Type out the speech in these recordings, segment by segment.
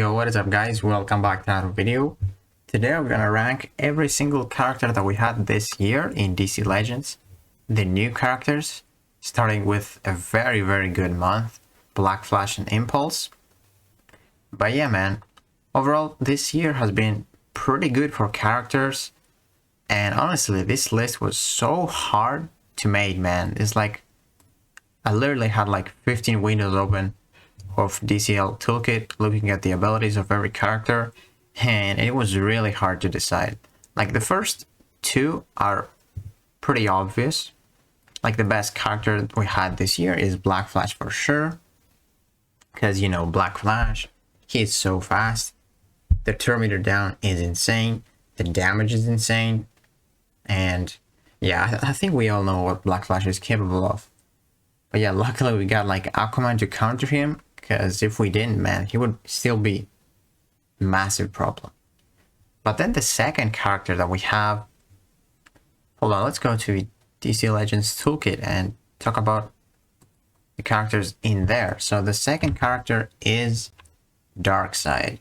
Yo, what is up guys? Welcome back to another video. Today we're gonna rank every single character that we had this year in DC Legends. The new characters, starting with a very good month, Black Flash and Impulse. But yeah man, overall this year has been pretty good for characters. And honestly, this list was so hard to make, man. It's like, I literally had like 15 windows open of DCL toolkit looking at the abilities of every character, and it was really hard to decide. Like the first two are pretty obvious. Like the best character we had this year is Black Flash for sure, because you know Black Flash, he's so fast, the turn meter down is insane, the damage is insane, and yeah, I think we all know what Black Flash is capable of. But yeah, luckily we got like Aquaman to counter him, because if we didn't, man, he would still be a massive problem. But then the second character that we have, hold on, let's go to DC Legends Toolkit and talk about the characters in there. So the second character is Darkseid.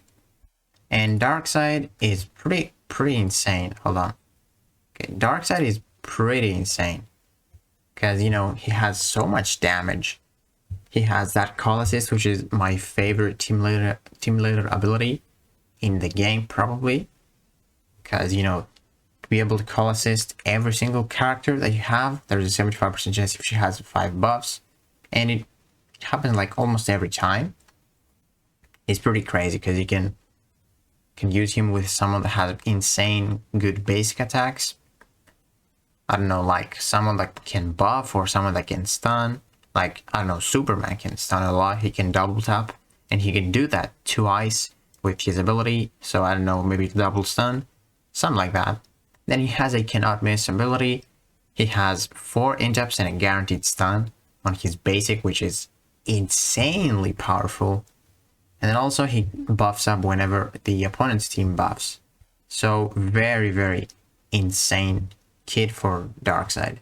And Darkseid is pretty insane. Hold on. Okay, Darkseid is pretty insane, because you know he has so much damage. He has that call assist, which is my favorite team leader ability in the game probably, because you know, to be able to call assist every single character that you have, there's a 75% chance if she has 5 buffs, and it happens like almost every time. It's pretty crazy because you can use him with someone that has insane good basic attacks. I don't know, like someone that can buff or someone that can stun. Like, I don't know, Superman can stun a lot, he can double tap, and he can do that twice with his ability, so I don't know, maybe double stun, something like that. Then he has a cannot miss ability, he has 4 interrupts and a guaranteed stun on his basic, which is insanely powerful. And then also he buffs up whenever the opponent's team buffs. So very insane kit for Darkseid.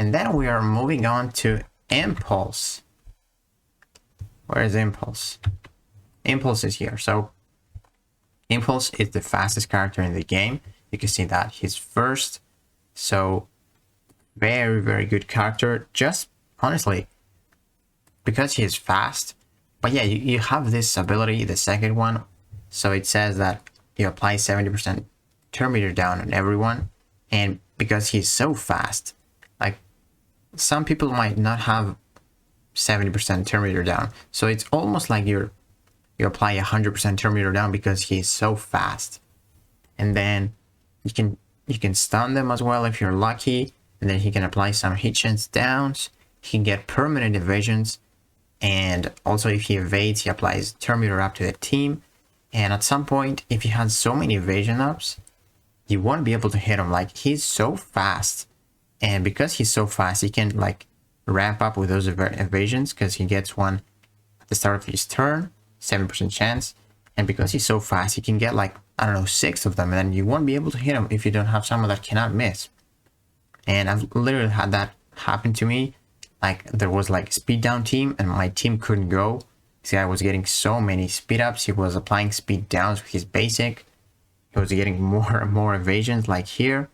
And then we are moving on to Impulse. Where is Impulse? Impulse is here. So Impulse is the fastest character in the game. You can see that he's first. So very good character. Just honestly, because he is fast. But yeah, you have this ability, the second one. So it says that you apply 70% turn meter down on everyone. And because he's so fast, like, some people might not have 70% turn meter down, so it's almost like you apply 100% turn meter down because he's so fast. And then you can stun them as well if you're lucky, and then he can apply some hit chance downs. He can get permanent evasions, and also if he evades, he applies turn meter up to the team. And at some point, if he has so many evasion ups, you won't be able to hit him. Like, he's so fast. And because he's so fast, he can like ramp up with those evasions, because he gets one at the start of his turn, 7% chance. And because he's so fast, he can get like, I don't know, 6 of them, and then you won't be able to hit him if you don't have someone that cannot miss. And I've literally had that happen to me. Like, there was like a speed down team and my team couldn't go. See, I was getting so many speed ups. He was applying speed downs with his basic. He was getting more and more evasions like here.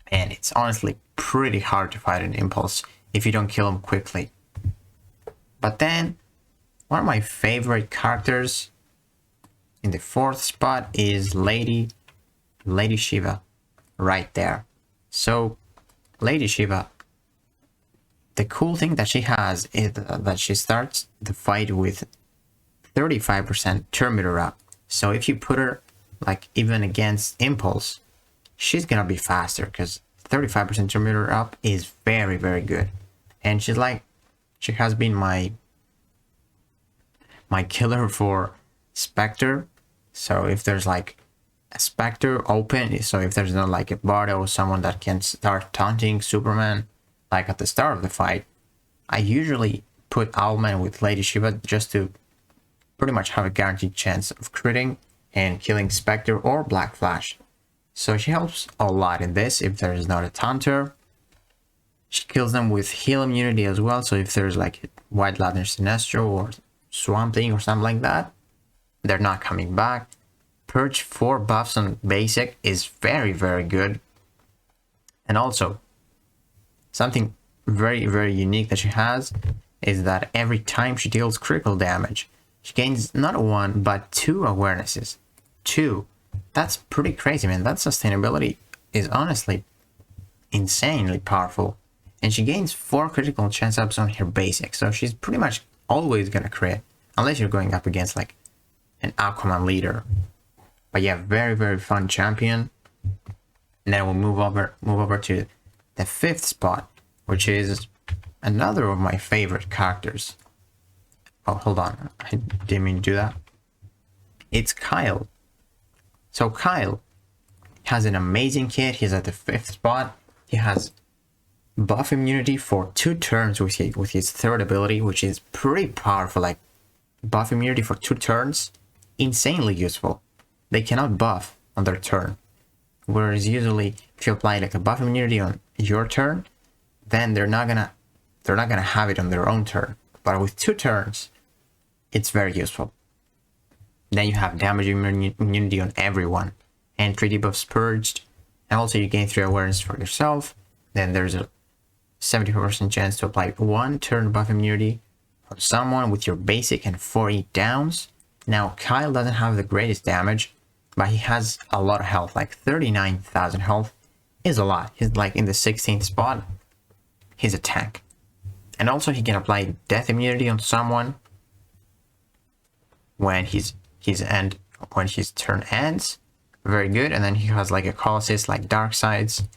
And it's honestly pretty hard to fight an Impulse if you don't kill him quickly. But then, one of my favorite characters in the 4th spot is Lady Shiva, right there. So, Lady Shiva, the cool thing that she has is that she starts the fight with 35% turn meter up. So if you put her like even against Impulse, she's gonna be faster, because 35% turn meter up is very good. And she has been my killer for Spectre. So if there's like a Spectre open, so if there's not like a bard or someone that can start taunting Superman like at the start of the fight, I usually put Owlman with Lady Shiva just to pretty much have a guaranteed chance of critting and killing Spectre or Black Flash. So she helps a lot in this if there is not a taunter. She kills them with heal immunity as well, so if there's like White Lantern Sinestro or Swamp Thing or something like that, they're not coming back. Purge 4 buffs on basic is very, very good. And also, something very, very unique that she has is that every time she deals critical damage, she gains not 1 but 2 awarenesses. 2. That's pretty crazy, man. That sustainability is honestly insanely powerful. And she gains 4 critical chance ups on her basic, so she's pretty much always gonna crit, unless you're going up against like an Aquaman leader. But yeah, very, very fun champion. And then we'll move over to the 5th spot, which is another of my favorite characters. Oh, hold on, I didn't mean to do that. It's Kyle. So Kyle has an amazing kit. He's at the 5th spot. He has buff immunity for 2 turns with his 3rd ability, which is pretty powerful. Like, buff immunity for 2 turns, insanely useful. They cannot buff on their turn, whereas usually if you apply like a buff immunity on your turn, then they're not gonna have it on their own turn. But with 2 turns, it's very useful. Then you have damage immunity on everyone, and 3 debuffs purged, and also you gain 3 awareness for yourself. Then there's a 70% chance to apply 1 turn buff immunity on someone with your basic and 4 eat downs. Now Kyle doesn't have the greatest damage, but he has a lot of health, like 39,000 health is a lot. He's like in the 16th spot. He's a tank. And also he can apply death immunity on someone when his turn ends. Very good. And then he has like a call assist like Darkside's,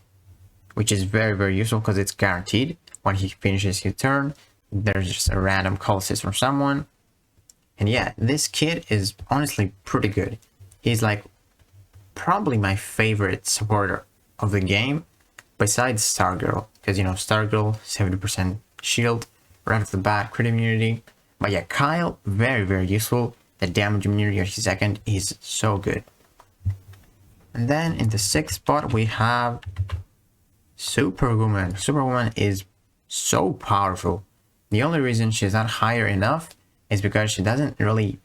which is very, very useful because it's guaranteed. When he finishes his turn, there's just a random call assist from someone. And yeah, this kid is honestly pretty good. He's like probably my favorite supporter of the game, besides Stargirl, because you know Stargirl 70% shield right off the bat, crit immunity. But yeah, Kyle very, very useful. The damage immunity on his 2nd is so good. And then in the 6th spot we have Superwoman. Superwoman is so powerful. The only reason she's not higher enough is because she doesn't really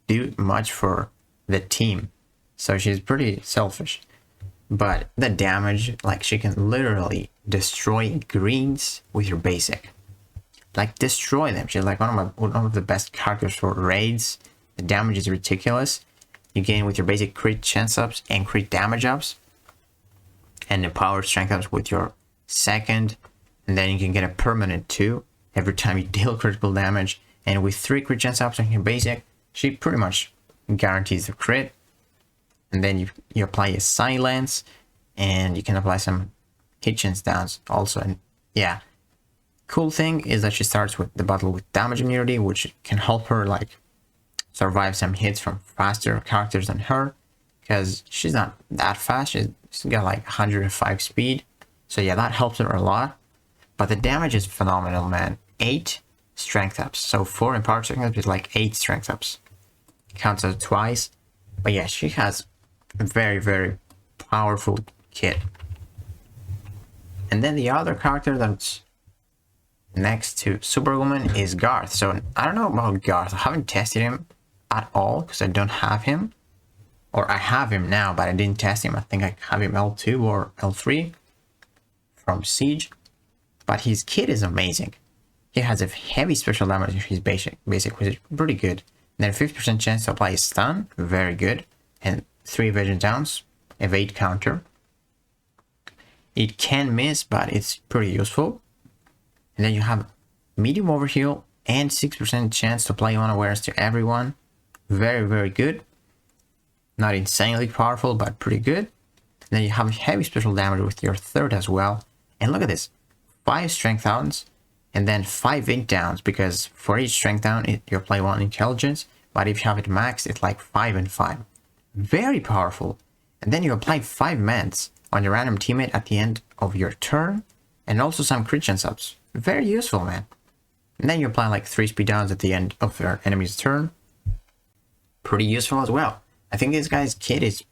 do much for the team, so she's pretty selfish. But the damage, like, she can literally destroy greens with your basic, like destroy them. She's like one of the best characters for raids. The damage is ridiculous. You gain with your basic crit chance ups and crit damage ups, and the power strength ups with your 2nd, and then you can get a permanent 2 every time you deal critical damage. And with 3 crit chance ups on your basic, she pretty much guarantees the crit. And then you apply a silence, and you can apply some hit chance downs also. And yeah, cool thing is that she starts with the battle with damage immunity, which can help her like survive some hits from faster characters than her, because she's not that fast. She's got like 105 speed, so yeah, that helps her a lot. But the damage is phenomenal, man. 8 strength ups, so 4 empowered strength ups is like 8 strength ups. Counts as twice. But yeah, she has a very, very powerful kit. And then the other character that's next to Superwoman is Garth. So I don't know about Garth. I haven't tested him at all because I don't have him. Or I have him now, but I didn't test him. I think I have him L2 or L3 from Siege. But his kit is amazing. He has a heavy special damage in his basic, which is pretty good. And then 50% chance to apply a stun, very good. And 3 evasion downs, evade counter. It can miss, but it's pretty useful. And then you have medium overheal and 6% chance to apply 1 awareness to everyone. Very, very good. Not insanely powerful, but pretty good. And then you have heavy special damage with your 3rd as well. And look at this, 5 strength downs, and then 5 int downs, because for each strength down you apply 1 intelligence, but if you have it maxed, it's like 5 and 5. Very powerful. And then you apply 5 meds on your random teammate at the end of your turn, and also some crit chance ups. Very useful, man. And then you apply like 3 speed downs at the end of your enemy's turn. Pretty useful as well. I think this guy's kit is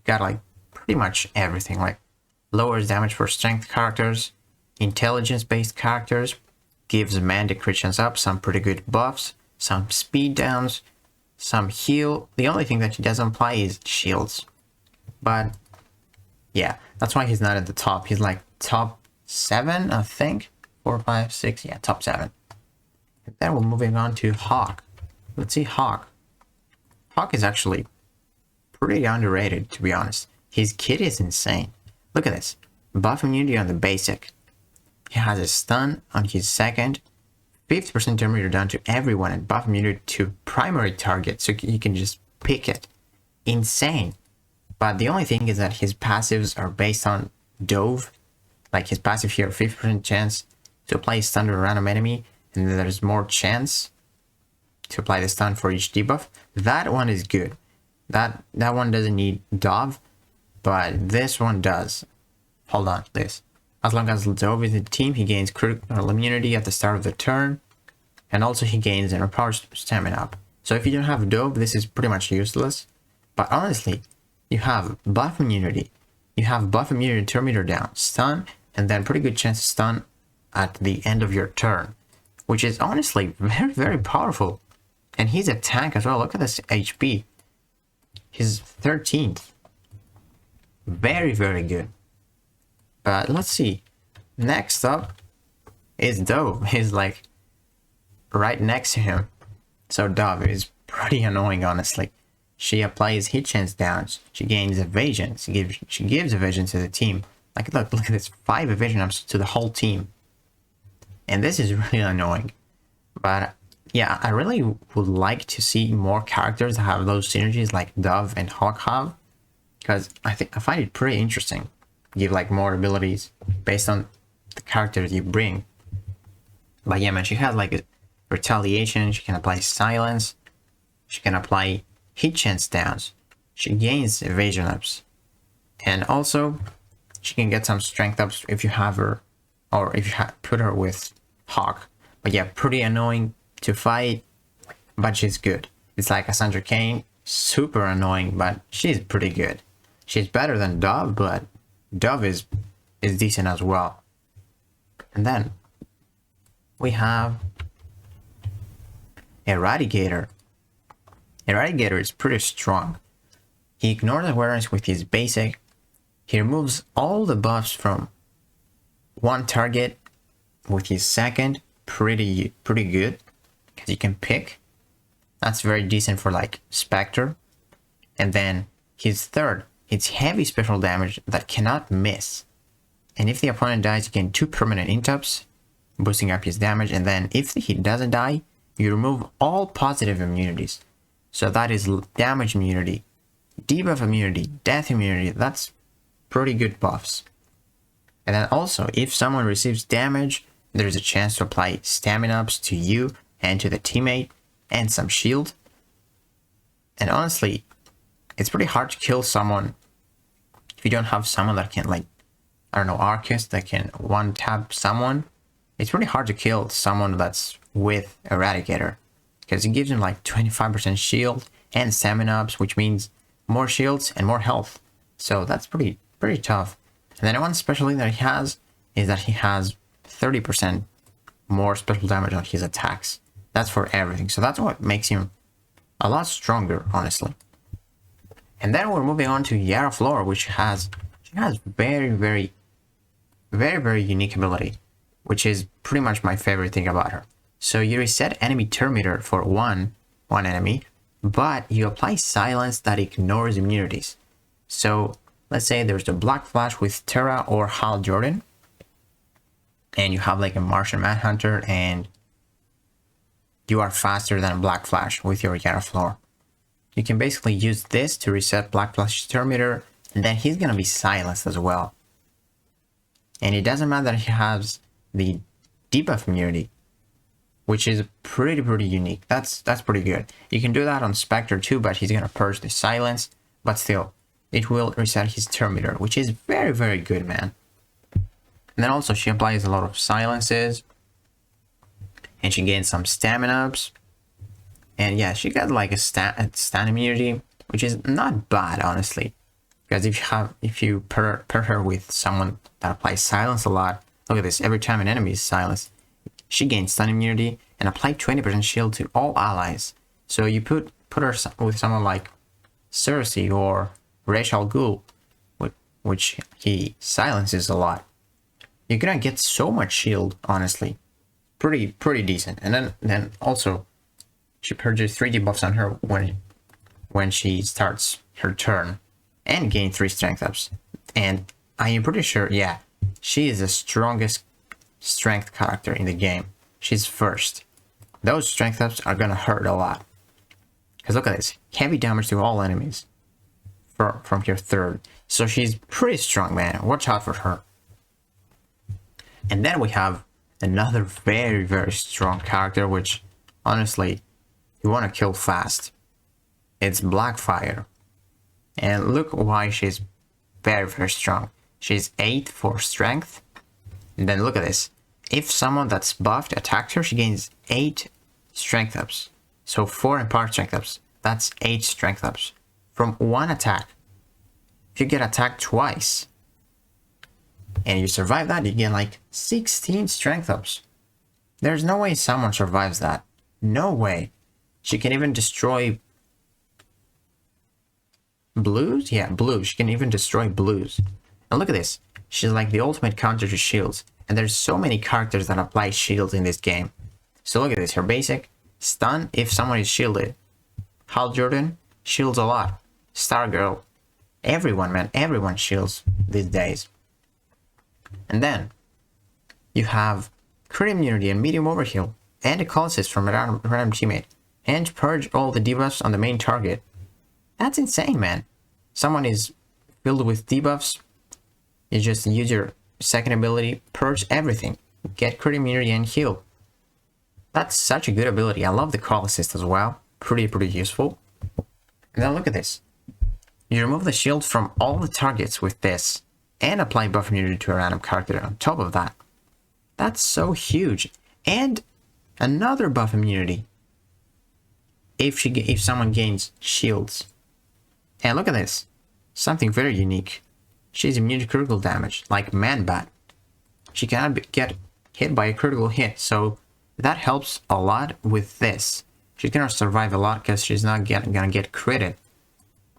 got like pretty much everything, like lowers damage for strength characters, intelligence based characters, gives man the crit chance up, some pretty good buffs, some speed downs, some heal. The only thing that he doesn't apply is shields. But yeah, that's why he's not at the top. He's like top 7, I think. 4, 5, 6, yeah, top 7. And then we're moving on to Hawk. Let's see Hawk. Hawk is actually pretty underrated, to be honest. His kit is insane. Look at this. Buff immunity on the basic. He has a stun on his second. 50% turn meter down to everyone and buff immunity to primary target, so you can just pick it. Insane. But the only thing is that his passives are based on Dove. Like his passive here, 50% chance to apply a stun to a random enemy, and then there's more chance to apply the stun for each debuff. That one is good. That one doesn't need Dove, but this one does. Hold on, this. As long as Dove is in the team, he gains critical immunity at the start of the turn, and also he gains an overpowered stamina up. So if you don't have Dove, this is pretty much useless. But honestly, you have buff immunity. You have buff immunity turn meter down, stun, and then pretty good chance to stun at the end of your turn, which is honestly very, very powerful. And he's a tank as well. Look at this HP. He's 13th. Very, very good. But let's see. Next up is Dove. He's like right next to him. So Dove is pretty annoying, honestly. She applies hit chance downs. She gains evasion. She gives evasion to the team. Like look at this, 5 evasion ups to the whole team. And this is really annoying. But yeah, I really would like to see more characters that have those synergies like Dove and Hawk have, because I find it pretty interesting. Give like more abilities based on the characters you bring. But yeah, man, she has like a retaliation. She can apply silence. She can apply hit chance downs. She gains evasion ups, and also she can get some strength ups if you have her, or if you put her with Hawk. But yeah, pretty annoying to fight, but she's good. It's like Cassandra Cain, super annoying, but she's pretty good. She's better than Dove, but Dove is decent as well. And then we have Eradicator. Eradicator is pretty strong. He ignores awareness with his basic. He removes all the buffs from one target with his second. Pretty good, because you can pick. That's very decent for like Spectre. And then his third, it's heavy special damage that cannot miss. And if the opponent dies, you gain 2 permanent interrupts, boosting up his damage. And then if he doesn't die, you remove all positive immunities. So that is damage immunity, debuff immunity, death immunity. That's pretty good buffs. And then also, if someone receives damage, there's a chance to apply stamina ups to you and to the teammate, and some shield. And honestly, it's pretty hard to kill someone if you don't have someone that can, like, I don't know, Arcus that can one-tap someone. It's pretty hard to kill someone that's with Eradicator, because it gives him like 25% shield and stamina ups, which means more shields and more health. So that's pretty tough. And then one special thing that he has is that he has 30% more special damage on his attacks. That's for everything. So that's what makes him a lot stronger, honestly. And then we're moving on to Yara Flor, which has very unique ability, which is pretty much my favorite thing about her. So you reset enemy turn meter for one enemy, but you apply silence that ignores immunities. So let's say there's the Black Flash with Terra or Hal Jordan, and you have like a Martian Manhunter, and you are faster than Black Flash with your Yara Flor. You can basically use this to reset Black Flash's turn meter, and then he's gonna be silenced as well. And it doesn't matter that he has the debuff immunity, which is pretty unique. That's pretty good. You can do that on Spectre too, but he's gonna purge the silence, but still, it will reset his turn meter, which is very good, man. And then also she applies a lot of silences, and she gains some stamina ups. And yeah, she got like a stun immunity, which is not bad, honestly. Because if you pair her with someone that applies silence a lot, look at this, every time an enemy is silenced, she gains stun immunity and apply 20% shield to all allies. So you put put her with someone like Cersei or Ra's al Ghul, which he silences a lot, you're gonna get so much shield, honestly. Pretty decent. And then also, she purges 3 debuffs on her when she starts her turn, and gain 3 strength ups. And I am pretty sure, yeah, she is the strongest strength character in the game. She's first. Those strength ups are gonna hurt a lot. Because look at this, heavy damage to all enemies from your third. So she's pretty strong, man. Watch out for her. And then we have another very strong character, which honestly, you want to kill fast. It's Blackfire. And look why she's very strong. She's 8 for strength. And then look at this. If someone that's buffed attacks her, she gains 8 strength ups. So 4 empowered strength ups. That's 8 strength ups from one attack. If you get attacked twice and you survive that, you get like 16 strength ups. There's no way someone survives that. No way. She can even destroy blues? Yeah, blues. She can even destroy blues. And look at this. She's like the ultimate counter to shields. And there's so many characters that apply shields in this game. So look at this. Her basic, stun if someone is shielded. Hal Jordan shields a lot. Stargirl. Everyone, man. Everyone shields these days. And then you have crit immunity and medium overheal. And a call assist from a random teammate. And purge all the debuffs on the main target. That's insane, man. Someone is filled with debuffs. You just use your second ability, purge everything. Get crit immunity and heal. That's such a good ability. I love the call assist as well. Pretty useful. And then look at this. You remove the shield from all the targets with this. And apply buff immunity to a random character on top of that. That's so huge. And another buff immunity. If someone gains shields. And look at this. Something very unique. She's immune to critical damage, like Man-Bat. She cannot get hit by a critical hit, so that helps a lot with this. She's gonna survive a lot because she's not gonna get critted.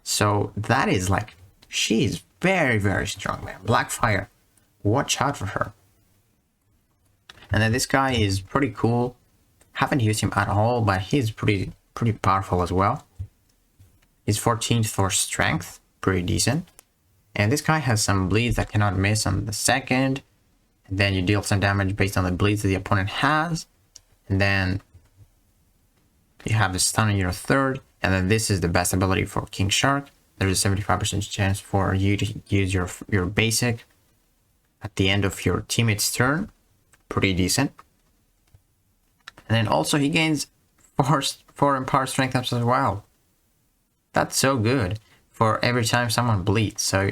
So that is like, she's very strong, man. Blackfire, watch out for her. And then this guy is pretty cool. Haven't used him at all, but he's pretty powerful as well. He's 14th for strength, pretty decent. And this guy has some bleeds that cannot miss on the second. And then you deal some damage based on the bleeds that the opponent has. And then you have the stun on your third. And then this is the best ability for King Shark. There's a 75% chance for you to use your basic at the end of your teammate's turn. Pretty decent. And then also he gains 4 empowered strength ups as well. That's so good for every time someone bleeds. So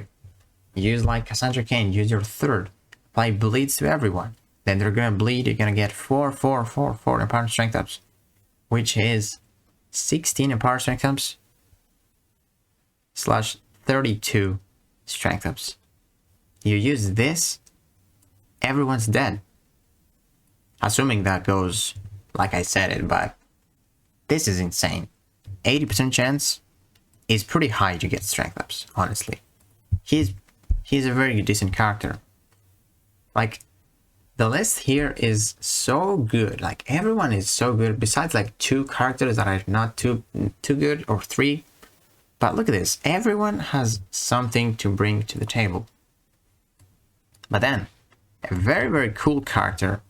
use like Cassandra Cain, use your third. Apply bleeds to everyone. Then they're gonna bleed, you're gonna get 4 empowered strength ups. Which is 16 empowered strength ups / 32 strength ups. You use this, everyone's dead. Assuming that goes like I said it, but this is insane. 80% chance is pretty high to get strength ups, honestly. He's a very decent character. Like, the list here is so good. Like, everyone is so good, besides like 2 characters that are not too good, or 3. But look at this. Everyone has something to bring to the table. But then, a very cool character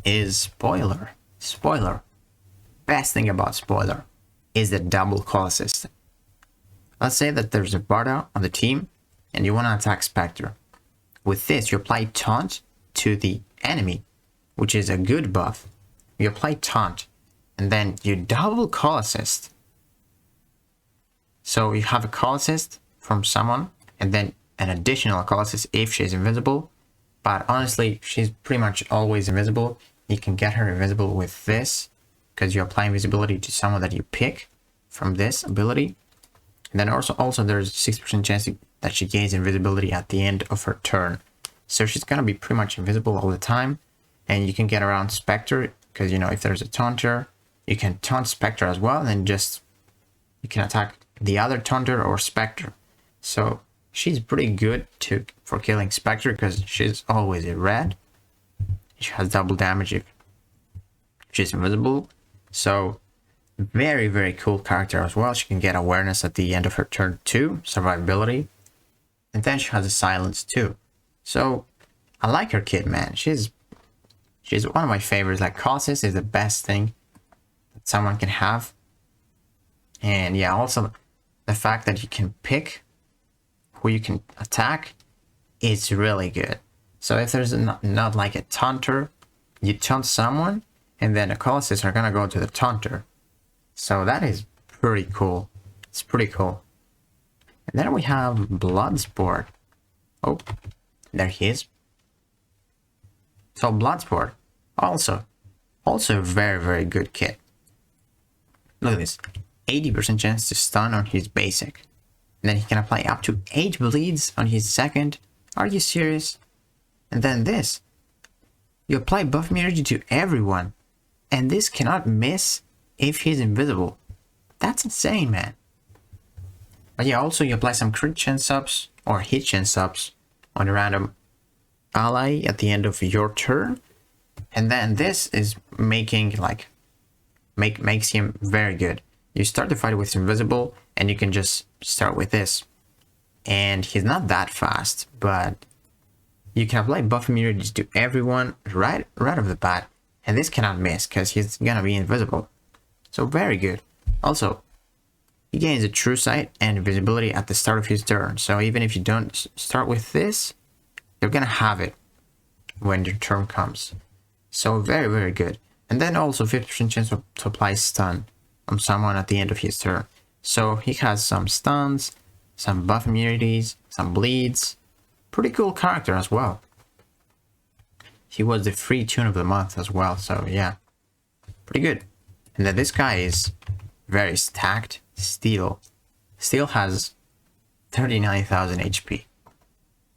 is Spoiler. Spoiler. Best thing about Spoiler is the double call assist. Let's say that there's a Barda on the team and you want to attack Spectre. With this, you apply Taunt to the enemy, which is a good buff. You apply Taunt and then you double call assist. So you have a call assist from someone and then an additional call assist if she's invisible. But honestly, she's pretty much always invisible. You can get her invisible with this because you apply invisibility to someone that you pick from this ability. And then also there's 6% chance that she gains invisibility at the end of her turn. So she's gonna be pretty much invisible all the time. And you can get around Spectre because, you know, if there's a taunter, you can taunt Spectre as well and then just you can attack the other Taunter or Spectre. So she's pretty good for killing Spectre because she's always a red. She has double damage if she's invisible. So very, very cool character as well. She can get awareness at the end of her turn too, survivability. And then she has a silence too. So I like her kit, man. She's one of my favorites. Like, Colossus is the best thing that someone can have. And yeah, also the fact that you can pick who you can attack is really good. So if there's not like a taunter, you taunt someone, and then the Colossus are gonna go to the taunter. So that is pretty cool. It's pretty cool. And then we have Bloodsport. Oh, there he is. So Bloodsport, also a very, very good kit. Look at this, 80% chance to stun on his basic. And then he can apply up to 8 bleeds on his second. Are you serious? And then this, you apply buff immunity to everyone, and this cannot miss if he's invisible. That's insane, man. But yeah, also you apply some crit chance ups or hit chance ups on a random ally at the end of your turn, and then this is making like makes him very good. You start the fight with invisible, and you can just start with this, and he's not that fast, but you can apply buff immunity to everyone right off the bat, and this cannot miss because he's gonna be invisible. So very good. Also, he gains a true sight and invisibility at the start of his turn. So even if you don't start with this, you're gonna have it when your turn comes. So very, very good. And then also 50% chance to apply stun on someone at the end of his turn. So he has some stuns, some buff immunities, some bleeds. Pretty cool character as well. He was the free tune of the month as well, so yeah, pretty good. And then this guy is very stacked. Steel has 39,000 HP.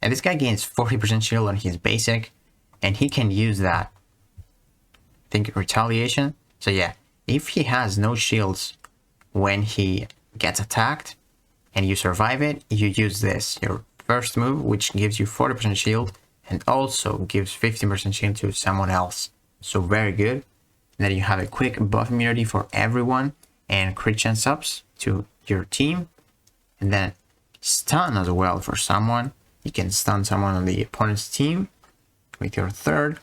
And this guy gains 40% shield on his basic, and he can use that, I think, retaliation. So yeah, if he has no shields when he gets attacked and you survive it, you use this, your first move, which gives you 40% shield and also gives 50% shield to someone else. So very good. And then you have a quick buff immunity for everyone and crit chance ups to your team. And then stun as well for someone. You can stun someone on the opponent's team with your third.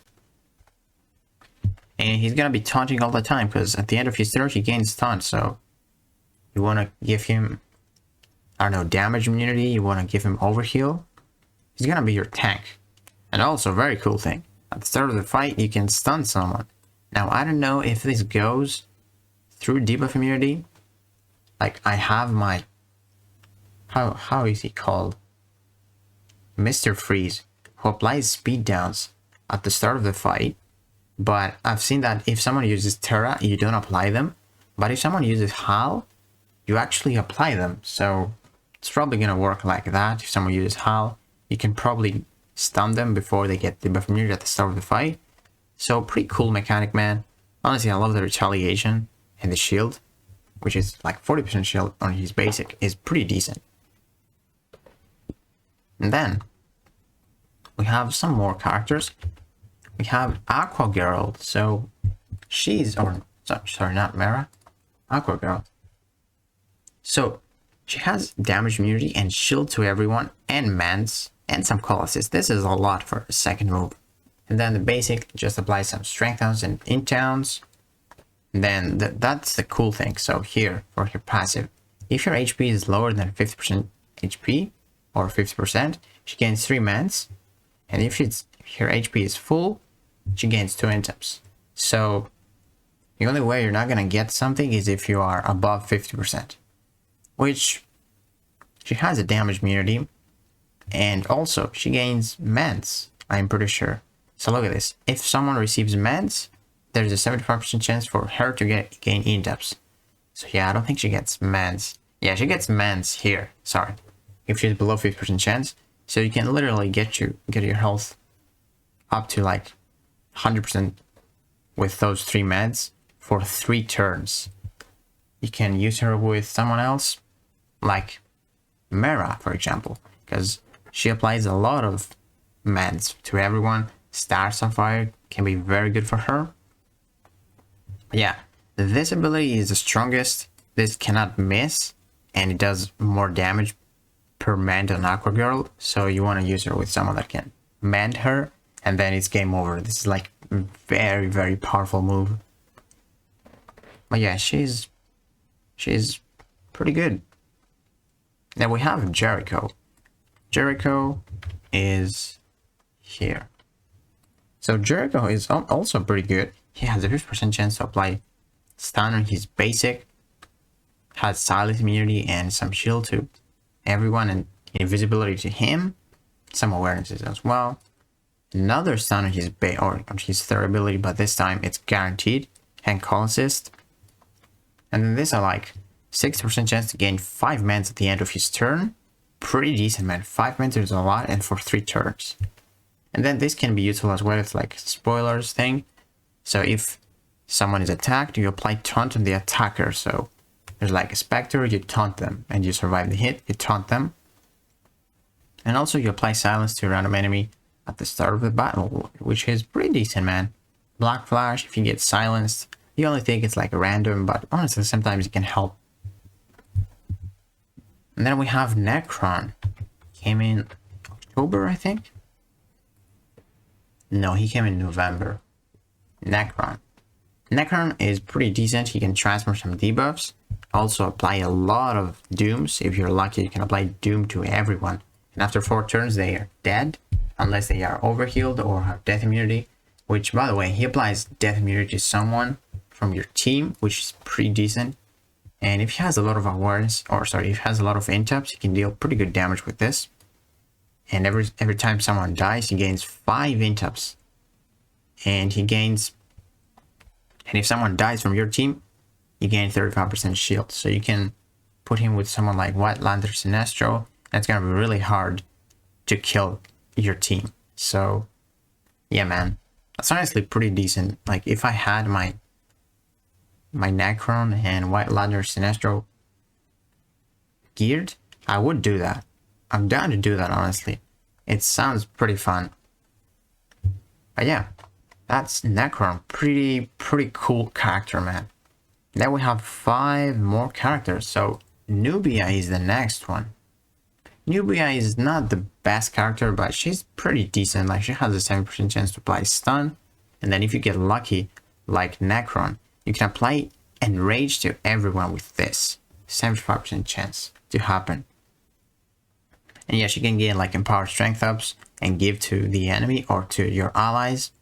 And he's gonna be taunting all the time because at the end of his turn he gains stun. So you wanna give him, I don't know, damage immunity, you wanna give him overheal. He's gonna be your tank. And also, very cool thing, at the start of the fight you can stun someone. Now I don't know if this goes through debuff immunity. Like, I have my, how is he called? Mr. Freeze, who applies speed downs at the start of the fight. But I've seen that if someone uses Terra, you don't apply them. But if someone uses Hal, you actually apply them. So it's probably gonna work like that. If someone uses Hal, you can probably stun them before they get debuff immunity at the start of the fight. So pretty cool mechanic, man. Honestly, I love the retaliation, and the shield, which is like 40% shield on his basic, is pretty decent. And then we have some more characters. We have Aquagirl. So she's, or sorry, not Mara, Aquagirl. So she has damage immunity and shield to everyone, and Mance, and some Colossus. This is a lot for a second move. And then the basic just applies some strength downs and int downs. Then that's the cool thing. So here, for your passive, if your HP is lower than 50% HP, or 50%, she gains 3 Mance. And if her HP is full, she gains 2 intims. So the only way you're not gonna get something is if you are above 50%. Which, she has a damage immunity. And also, she gains Mance, I'm pretty sure. So look at this. If someone receives Mance, there's a 75% chance for her to gain indeps. So yeah, I don't think she gets Mance. Yeah, she gets Mance here. Sorry. If she's below 50% chance. So you can literally get your health up to like 100% with those 3 Mance for 3 turns. you can use her with someone else, like Mera, for example, because she applies a lot of meds to everyone. Star Sapphire can be very good for her. Yeah, this ability is the strongest. This cannot miss, and it does more damage per man than Aquagirl, so you want to use her with someone that can mend her, and then it's game over. This is like a very, very powerful move. But yeah, she's pretty good. Then we have Jericho. Jericho is here. So Jericho is also pretty good. He has a 50% chance to apply stun on his basic, has silence immunity and some shield to everyone and invisibility to him, some awarenesses as well. Another stun on his on his third ability, but this time it's guaranteed, and call assist. And then this are like 60% chance to gain 5 mans at the end of his turn. Pretty decent, man. 5 mans is a lot, and for 3 turns. And then this can be useful as well. It's like spoilers thing. So if someone is attacked, you apply taunt on the attacker. So there's like a specter, you taunt them, and you survive the hit, you taunt them. And also you apply silence to a random enemy at the start of the battle, which is pretty decent, man. Black Flash, if you get silenced, you only think it's like random, but honestly sometimes it can help. And then we have Necron. Came in October, I think. No, he came in November. Nekron. Necron is pretty decent. He can transfer some debuffs. Also apply a lot of dooms. If you're lucky, you can apply doom to everyone. And after 4 turns, they are dead. Unless they are overhealed or have death immunity. Which, by the way, he applies death immunity to someone from your team, which is pretty decent. And if he has a lot of awareness, or sorry, if he has a lot of interrupts, he can deal pretty good damage with this. And every time someone dies, he gains 5 interrupts. And if someone dies from your team, you gain 35% shield. So you can put him with someone like White Lantern Sinestro, and it's gonna be really hard to kill your team. So yeah, man, that's honestly pretty decent. Like if I had my Necron and White Lantern Sinestro geared, I would do that. I'm down to do that, honestly. It sounds pretty fun. But yeah, that's Necron. Pretty cool character, man. Then we have 5 more characters. So Nubia is the next one. Nubia is not the best character, but she's pretty decent. Like she has a 7% chance to apply stun. And then if you get lucky, like Necron, you can apply Enrage to everyone with this. 75% chance to happen. And yeah, she can gain like Empowered Strength ups and give to the enemy or to your allies.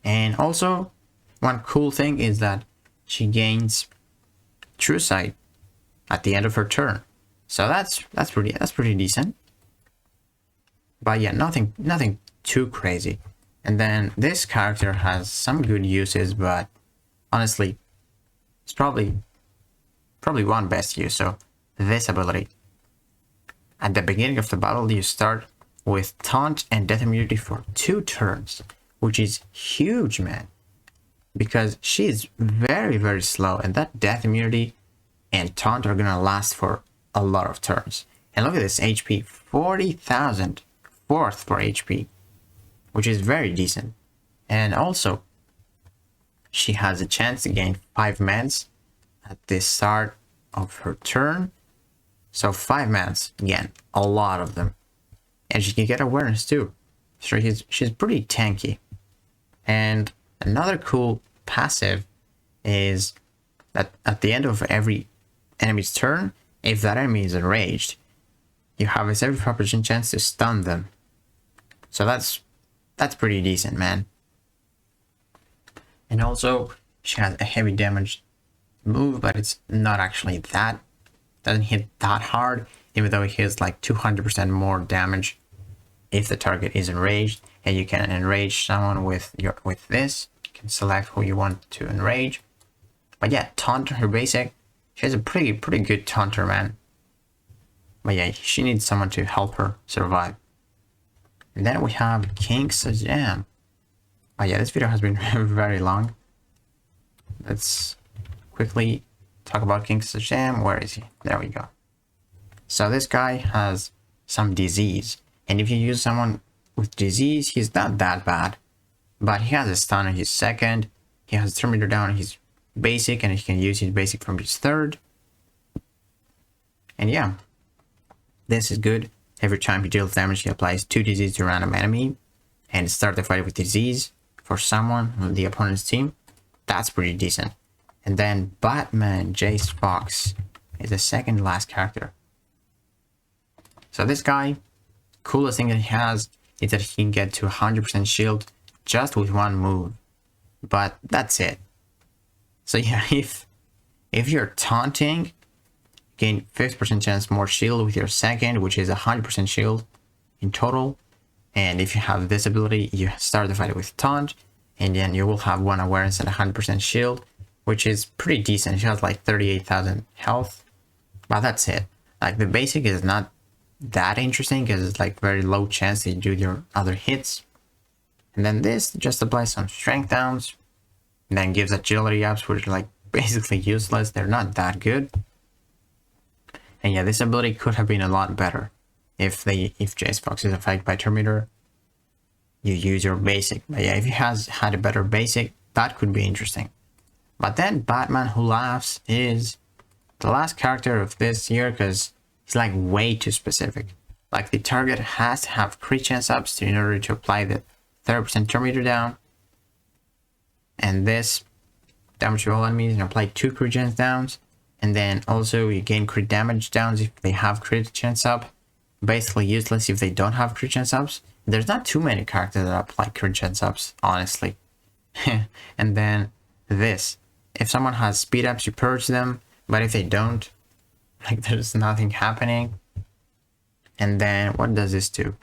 And also, one cool thing is that she gains True Sight at the end of her turn. So that's pretty decent. But yeah, nothing too crazy. And then this character has some good uses, but honestly, it's probably one best use. So this ability. At the beginning of the battle, you start with Taunt and Death Immunity for 2 turns, which is huge, man. Because she is very slow, and that Death Immunity and Taunt are gonna last for a lot of turns. And look at this HP, 40,000, 4th for HP, which is very decent. And also, she has a chance to gain 5 mans at the start of her turn. So 5 mans, again, a lot of them. And she can get awareness too. So she's pretty tanky. And another cool passive is that at the end of every enemy's turn, if that enemy is enraged, you have a 75% chance to stun them. So that's pretty decent, man. And also, she has a heavy damage move, but it's not actually that. Doesn't hit that hard, even though it hits like 200% more damage if the target is enraged. And you can enrage someone with this. You can select who you want to enrage. But yeah, taunt her basic. She has a pretty good taunter, man. But yeah, she needs someone to help her survive. And then we have Kingston. Oh yeah, this video has been very long. Let's quickly talk about Kingston Shazam. Where is he? There we go. So this guy has some disease, and if you use someone with disease, he's not that bad, but he has a stun on his second, he has 3 meter down on his basic, and he can use his basic from his third. And yeah, this is good. Every time he deals damage, he applies 2 disease to a random enemy and start the fight with disease for someone on the opponent's team. That's pretty decent. And then Batman Jace Fox is the second last character. So this guy, coolest thing that he has is that he can get to 100% shield just with one move. But that's it. So yeah, if you're taunting, gain 50% chance more shield with your second, which is 100% shield in total. And if you have this ability, you start the fight with taunt, and then you will have 1 awareness and 100% shield, which is pretty decent. She has like 38,000 health, but that's it. Like the basic is not that interesting because it's like very low chance that you do your other hits. And then this just applies some strength downs, and then gives agility ups, which are like basically useless. They're not that good. And yeah, this ability could have been a lot better if Jayce Fox is affected by Terminator. You use your basic. But yeah, if he has had a better basic, that could be interesting. But then Batman Who Laughs is the last character of this year because he's like way too specific. Like the target has to have crit chance ups in order to apply the 30% Terminator down. And this damage to all enemies and apply 2 crit chance downs. And then also you gain crit damage downs if they have crit chance up. Basically useless if they don't have crit chance ups. There's not too many characters that apply crit chance ups, honestly. And then this. If someone has speed ups, you purge them. But if they don't, like there's nothing happening. And then what does this do?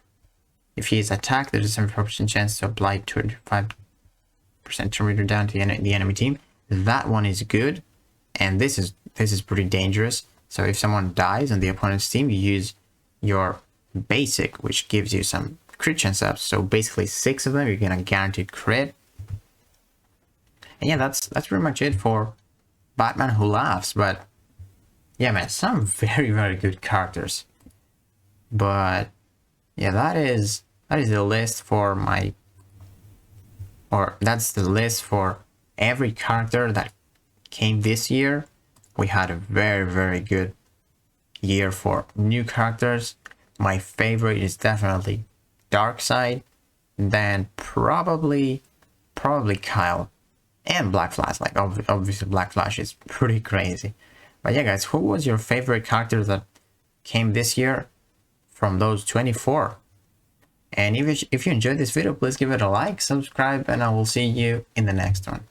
If he is attacked, there's a 75% chance to apply 25% Terminator down to the enemy team. That one is good. And this is pretty dangerous. So if someone dies on the opponent's team, you use your basic, which gives you some crit chance ups. So basically 6 of them, you're gonna guaranteed crit. And yeah, that's pretty much it for Batman Who Laughs. But yeah, man, some very, very good characters. But yeah, that is the list for that's the list for every character that came this year. We had a very, very good year for new characters. My favorite is definitely Darkside, then probably Kyle and Black Flash. Like obviously Black Flash is pretty crazy. But yeah, guys, who was your favorite character that came this year from those 24? And if you enjoyed this video, please give it a like, subscribe, and I will see you in the next one.